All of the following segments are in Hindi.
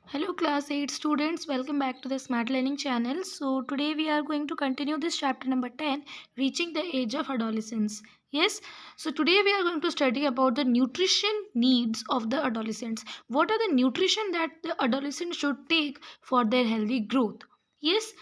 Hello class 8 students, welcome back to the Smart Learning channel. So today we are going to continue this chapter number 10, reaching the age of adolescence. Yes, so today we are going to study about the nutrition needs of the adolescents. What are the nutrition that the adolescents should take for their healthy growth? Yes,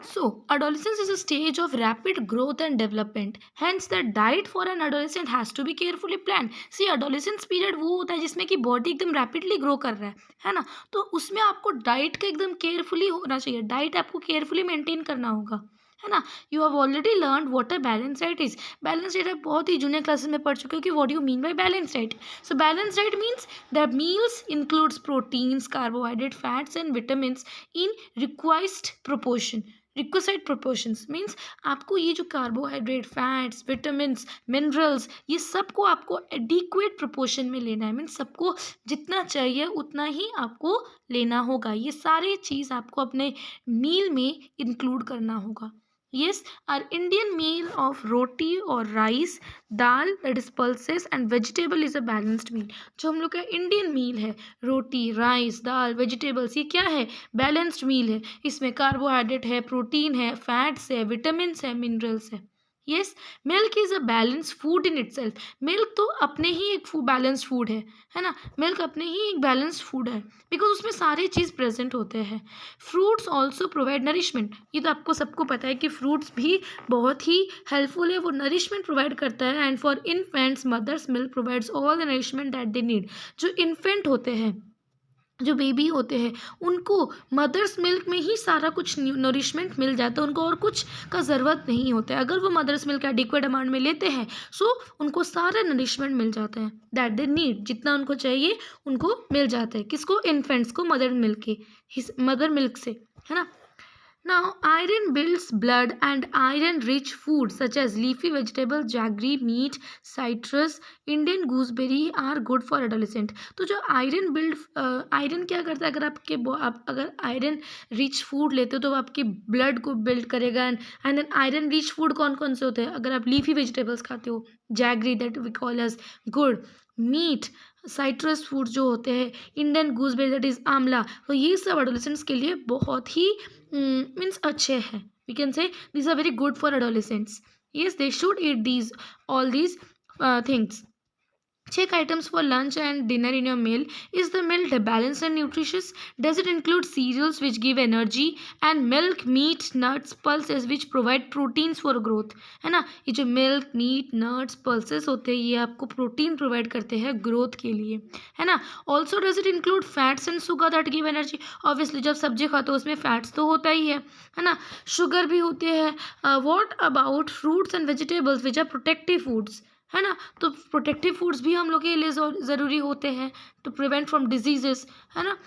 so, adolescence is a stage of rapid growth and development. Hence, the diet for an adolescent has to be carefully planned. See, adolescence period वो होता है जिसमें कि बॉडी एकदम रैपिडली ग्रो कर रहा है ना? तो उसमें आपको डाइट का एकदम केयरफुली होना चाहिए. डाइट आपको केयरफुली मेंटेन करना होगा, है ना? You have already learn what a balance diet is. Balance diet आप बहुत ही जूनियर क्लासेस में पढ़ चुके हो कि what you mean by balance diet. So balance diet means the meals includes proteins, carbohydrate, fats and vitamins in requisite proportion. Requisite proportions means आपको ये जो कार्बोहाइड्रेट, फैट्स, विटामिन्स, मिनरल्स, ये सबको आपको एडिक्वेट प्रोपोर्शन में लेना है. मीन्स सबको जितना चाहिए उतना ही आपको लेना होगा. ये सारे चीज़ आपको अपने मील में इंक्लूड करना होगा. Yes, our Indian meal of roti or rice, dal that is pulses and vegetable is a balanced meal. जो हम लोग का इंडियन मील है, रोटी, राइस, दाल, वेजिटेबल्स, ये क्या है? बैलेंस्ड मील है. इसमें कार्बोहाइड्रेट है, प्रोटीन है, फैट्स है, विटामिन्स है, मिनरल्स है. Yes, milk is a balance food in itself. Milk तो अपने ही एक बैलेंस्ड फूड है ना? मिल्क अपने ही एक बैलेंस्ड फूड है बिकॉज उसमें सारी चीज़ प्रेजेंट होते हैं. Fruits also provide nourishment. ये तो आपको सबको पता है कि फ्रूट्स भी बहुत ही हेल्पफुल है, वो नरिशमेंट प्रोवाइड करता है. And for infants mother's milk provides all the nourishment that they need. जो इन्फेंट होते हैं, जो बेबी होते हैं, उनको मदर्स मिल्क में ही सारा कुछ नरिशमेंट मिल जाता है. उनको और कुछ का ज़रूरत नहीं होता है. अगर वो मदर्स मिल्क एडिक्वेट अमाउंट में लेते हैं सो उनको सारा नरिशमेंट मिल जाता है दैट दे नीड. जितना उनको चाहिए उनको मिल जाता है. किसको? इन्फेंट्स को मदर मिल्क के, मदर मिल्क से, है ना? Now, iron builds blood and iron-rich foods such as leafy vegetables, jaggery, meat, citrus, Indian gooseberry are good for adolescent. तो जो आयरन क्या करता है? आप अगर आयरन रिच फूड लेते हो तो वो आपके ब्लड को बिल्ड करेगा. And then iron rich food कौन कौन से होते हैं? अगर आप लीफी वेजिटेबल्स खाते हो, jaggery that we call as gur, meat, citrus food जो होते हैं, इंडियन गूसबेरी दैट इज़ आंवला, तो ये सब एडोलेसेंट्स के लिए बहुत ही मीन्स अच्छे हैं. We can say these are very good for adolescents. Yes, they should eat all these things. Check items for lunch and dinner in your meal. Is the meal balanced and nutritious? Does it include cereals which give energy and milk, meat, nuts, pulses which provide proteins for growth? है ना? ये जो मिल्क, मीट, नट्स, पल्सेस होते हैं ये आपको प्रोटीन प्रोवाइड करते हैं ग्रोथ के लिए, है ना? Also does it include fats and sugar that give energy? Obviously जब सब्जी खाते हो उसमें फैट्स तो होता ही है ना? शुगर भी होती है. What about fruits and vegetables which are protective foods, है ना? तो प्रोटेक्टिव फूड्स भी हम लोग के लिए ज़रूरी होते हैं टू प्रिवेंट फ्रॉम डिजीजेस, है ना?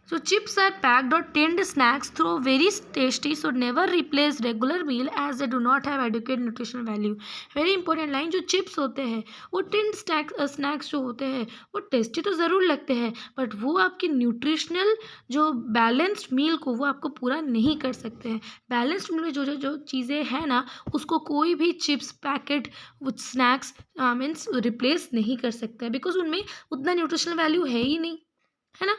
So chips are packed or tinned snacks though very tasty, so never replace regular meal as they do not have adequate nutritional value. Very important line. जो चिप्स होते हैं वो टिन्ड स्नैक्स जो होते हैं वो टेस्टी तो ज़रूर लगते हैं बट वो आपकी न्यूट्रिशनल जो बैलेंस्ड मील को वो आपको पूरा नहीं कर सकते हैं. बैलेंस्ड मील में जो जो जो चीज़ें हैं ना उसको कोई भी chips packet with snacks means replace नहीं कर सकता है बिकॉज उनमें उतना न्यूट्रिशनल वैल्यू है ही नहीं, है ना?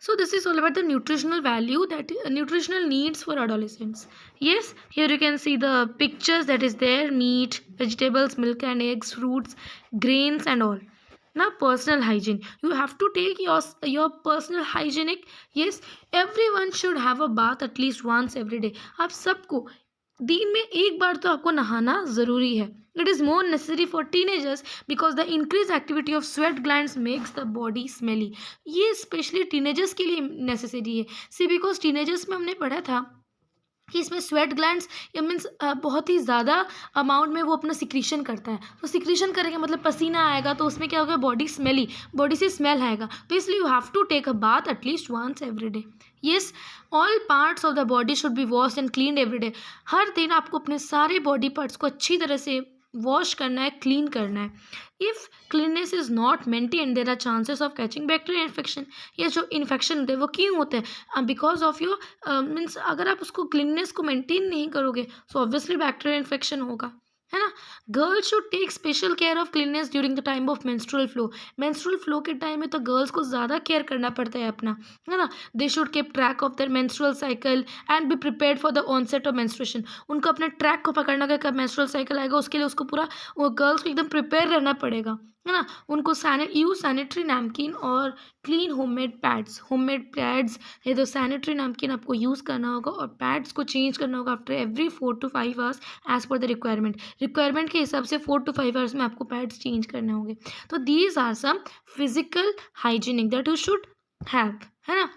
So this is all about the nutritional value that nutritional needs for adolescents. Yes, here you can see the pictures that is there: meat, vegetables, milk and eggs, fruits, grains and all. Now personal hygiene. You have to take your personal hygienic. Yes, everyone should have a bath at least once every day. आप सबको दिन में एक बार तो आपको नहाना ज़रूरी है. It is more necessary for teenagers because the increase activity of sweat glands makes the body smelly. ये स्पेशली टीनेजर्स के लिए नेसेसरी है. सी बिकॉज टीनेजर्स में हमने पढ़ा था कि इसमें स्वेट ग्लैंड्स या मीन्स बहुत ही ज़्यादा अमाउंट में वो अपना सिक्रीशन करता है. तो सिक्रीशन करेंगे मतलब पसीना आएगा तो उसमें क्या होगा? बॉडी स्मेली, बॉडी से स्मेल आएगा. तो इसलिए you have to take a bath at least once every day. Yes, all parts of the body should be wash and clean every day. हर दिन आपको अपने सारे बॉडी पार्ट्स को अच्छी तरह से वॉश करना है, क्लीन करना है. If cleanness is not maintain there are chances of catching bacteria infection. ये जो इन्फेक्शन होते हैं वो क्यों होते हैं? बिकॉज ऑफ योर मीन्स अगर आप उसको क्लीननेस को मेंटेन नहीं करोगे सो ऑब्वियसली बैक्टीरिया इन्फेक्शन होगा. है ना. Girls should take special care of cleanness during the time of menstrual flow के टाइम में तो गर्ल्स को ज़्यादा केयर करना पड़ता है अपना, है ना. They should keep track of their menstrual cycle and be prepared for the onset of menstruation. उनको अपने ट्रैक को पकड़ना होगा, कब मेंस्ट्रुअल साइकिल आएगा उसके लिए उसको पूरा वो गर्ल्स को एकदम प्रिपेयर रहना पड़ेगा, है ना. उनको यूज सैनिटरी नैपकिन और क्लीन होममेड पैड्स है तो सैनिटरी नैपकिन आपको यूज़ करना होगा और पैड्स को चेंज करना होगा after every 4 to 5 hours as per the requirement के हिसाब से 4 to 5 आवर्स में आपको पैड्स चेंज करने होंगे. तो these are some physical hygienic that you should have, है ना.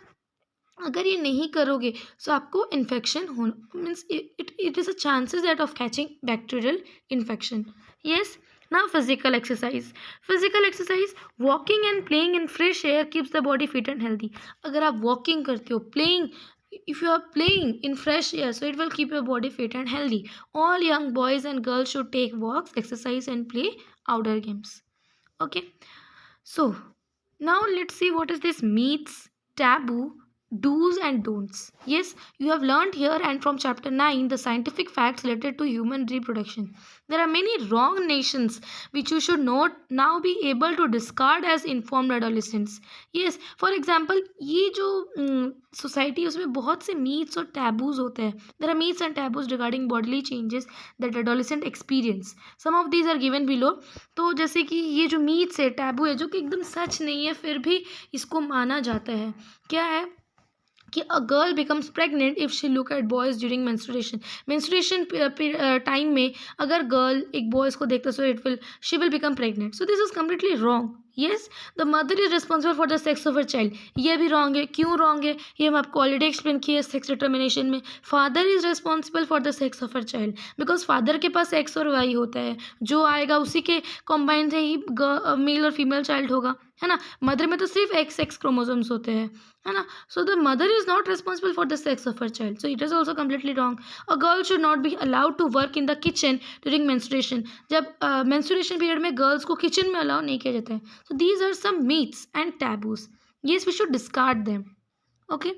अगर ये नहीं करोगे तो आपको इन्फेक्शन हो means it is a chances that of catching bacterial infection. Yes. Now physical exercise walking and playing in fresh air keeps the body fit and healthy. अगर आप वॉकिंग करते हो, playing, if you are playing in fresh air, so it will keep your body fit and healthy. All young boys and girls should take walks, exercise and play outdoor games. Okay, so now let's see what is this myths, taboo, do's and don'ts. Yes, you have learned here and from chapter 9 the scientific facts related to human reproduction. There are many wrong nations which you should not now be able to discard as informed adolescents. Yes, for example, ये जो सोसाइटी है उसमें बहुत से मीथ्स और टैबूज होते हैं. There are myths and taboos regarding bodily changes that adolescent experience. Some of these are given below. तो जैसे कि ये जो मीथ्स है, टैबू है, जो कि एकदम सच नहीं है फिर भी इसको माना जाता है. क्या है कि a girl becomes pregnant if she look at boys during menstruation time में अगर गर्ल एक बॉयज को देखता so she will become pregnant. So this is completely wrong. Yes, the mother is responsible for the sex of her child. ये भी रॉन्ग है. क्यों रॉन्ग है ये हम आपको ऑलरेडी एक्सप्लेन किए सेक्स डिटर्मिनेशन में. Father is responsible for the sex of her child because father के पास एक्स और वाई होता है, जो आएगा उसी के कॉम्बाइन से ही मेल और फीमेल चाइल्ड होगा, है ना. मदर में तो सिर्फ एक्स क्रोमोसोम्स होते हैं, है ना. So the mother is not responsible for the sex of her child. So it is also completely wrong. A girl should not be allowed to work in the kitchen during menstruation. जब मेंस्ट्रुएशन पीरियड में गर्ल्स को किचन में अलाउ नहीं किया जाता है. So these are some myths and taboos. Yes, we should discard them. Okay.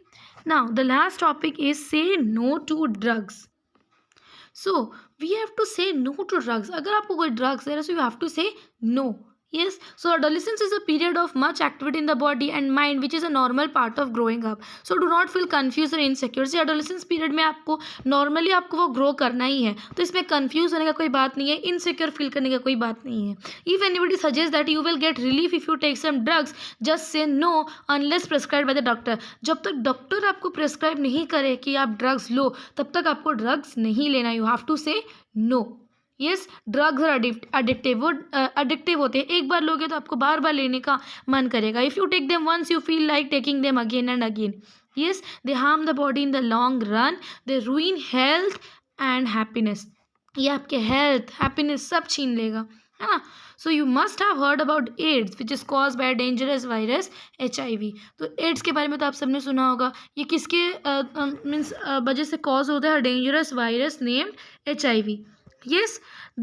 Now, the last topic is say no to drugs. So, we have to say no to drugs. अगर आपको कोई drugs है, so you have to say no. Yes, so adolescence is a period of much activity in the body and mind which is a normal part of growing up. So do not feel confused or insecure. See, adolescence period में आपको normally आपको वो grow करना ही है, तो इसमें confuse होने का कोई बात नहीं है, insecure feel करने का कोई बात नहीं है. If anybody suggests that you will get relief if you take some drugs, just say no unless prescribed by the doctor. जब तक डॉक्टर आपको प्रेस्क्राइब नहीं करे कि आप ड्रग्स लो तब तक आपको ड्रग्स नहीं लेना. You have to say no. Yes, drugs are addictive होते हैं. एक बार लोगे तो आपको बार बार लेने का मन करेगा. If you take them once you feel like taking them again and again. Yes, they harm the body in the long run. They ruin health and happiness. ये आपके हेल्थ हैप्पीनेस सब छीन लेगा, है ना. So you must have heard about AIDS which is cause by dangerous virus HIV. तो एड्स के बारे में तो आप सबने सुना होगा. ये किसके मीन्स वजह से कॉज होता है? Dangerous virus named HIV. Yes,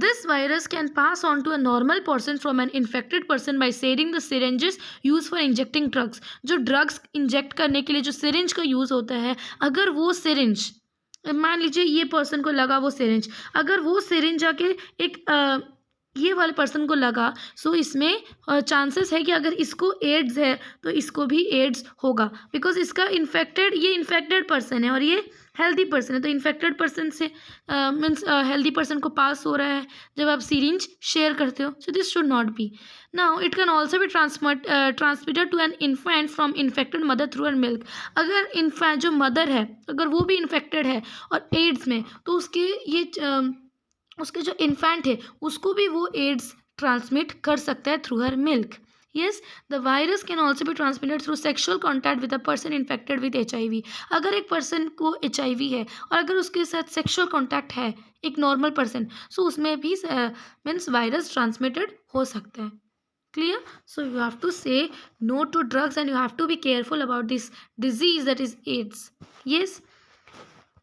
this virus can pass on to a normal person from an infected person by sharing the syringes used for injecting drugs. जो drugs inject करने के लिए जो syringe का use होता है, अगर वो syringe मान लीजिए ये पर्सन को लगा वो syringe, अगर वो syringe जाके एक ये वाले पर्सन को लगा, सो इसमें चांसेस है कि अगर इसको एड्स है तो इसको भी एड्स होगा बिकॉज इसका ये इन्फेक्टेड पर्सन है और ये हेल्दी पर्सन है. तो इन्फेक्टेड पर्सन से मीन्स हेल्दी पर्सन को पास हो रहा है जब आप सीरिंज शेयर करते हो. So this should not be. Now it can also be transmitted to an infant from infected mother through an milk. अगर इन्फेंट जो मदर है अगर वो भी इन्फेक्टेड है और एड्स में, तो उसके जो इन्फेंट है उसको भी वो एड्स ट्रांसमिट कर सकता है through her milk. Yes, the virus can also be transmitted through sexual contact with a person infected with HIV. अगर एक पर्सन को HIV है और अगर उसके साथ सेक्शुअल कॉन्टैक्ट है एक नॉर्मल पर्सन, सो उसमें भी मीन्स वायरस ट्रांसमिटेड हो सकता है. Clear? So you have to say no to drugs and you have to be careful about this disease that is AIDS. Yes.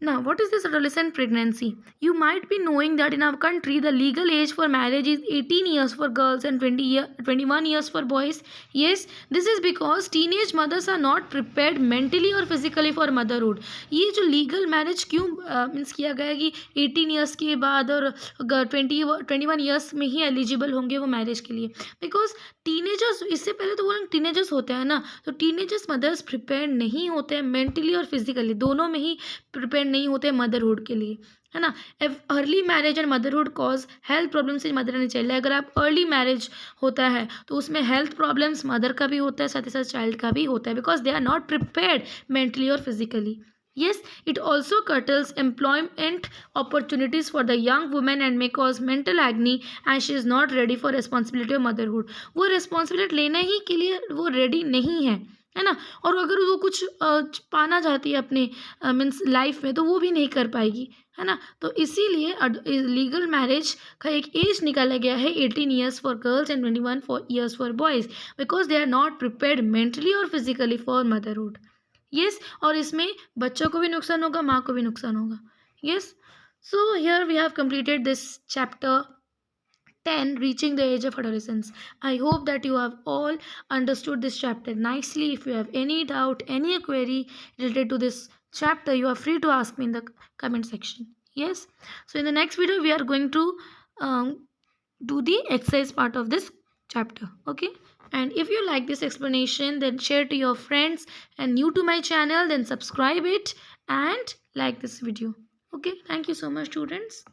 Now, what is this adolescent pregnancy? You might be knowing that in our country, the legal age for marriage is 18 years for girls and 21 years for boys. Yes, this is because teenage mothers are not prepared mentally or physically for motherhood. ये जो legal marriage क्यों मीन्स किया गया है कि 18 years के बाद और 21 years में ही eligible होंगे वो marriage के लिए, because टीनेजर्स, इससे पहले तो वो लोग टीनेजर्स होते हैं ना, तो टीनेजर्स मदर्स प्रिपेयर नहीं होते हैं मेंटली और फिजिकली, दोनों में ही प्रिपेयर नहीं होते मदरहुड के लिए, है ना। Early marriage and motherhood cause health problem से मदर नहीं चाहिए। अगर आप अर्ली मैरिज होता है तो उसमें हेल्थ प्रॉब्लम्स मदर का भी होता है, साथ ही साथ चाइल्ड का भी होता है, because they are not prepared mentally और physically. Yes, it also curtails employment opportunities for the young woman and may cause mental agony as she is not ready for responsibility of motherhood. वो responsibility लेने ही के लिए वो ready नहीं है ना। और अगर वो कुछ पाना चाहती है अपने मीन्स लाइफ में, तो वो भी नहीं कर पाएगी, है ना। तो इसीलिए लीगल मैरिज का एक एज निकाला गया है 18 years for girls and 21 years for boys, because they are not prepared mentally और फिजिकली फॉर मदरहुड। यस, और इसमें बच्चों को भी नुकसान होगा, माँ को भी नुकसान होगा। Yes, so here we have completed this chapter 10, reaching the age of adolescence. I hope that you have all understood this chapter nicely. If you have any doubt, any query related to this chapter, you are free to ask me in the comment section. Yes, so in the next video we are going to um, do the exercise part of this chapter. Okay, and if you like this explanation, then share to your friends, and new to my channel, then subscribe it and like this video. Okay, thank you so much, students.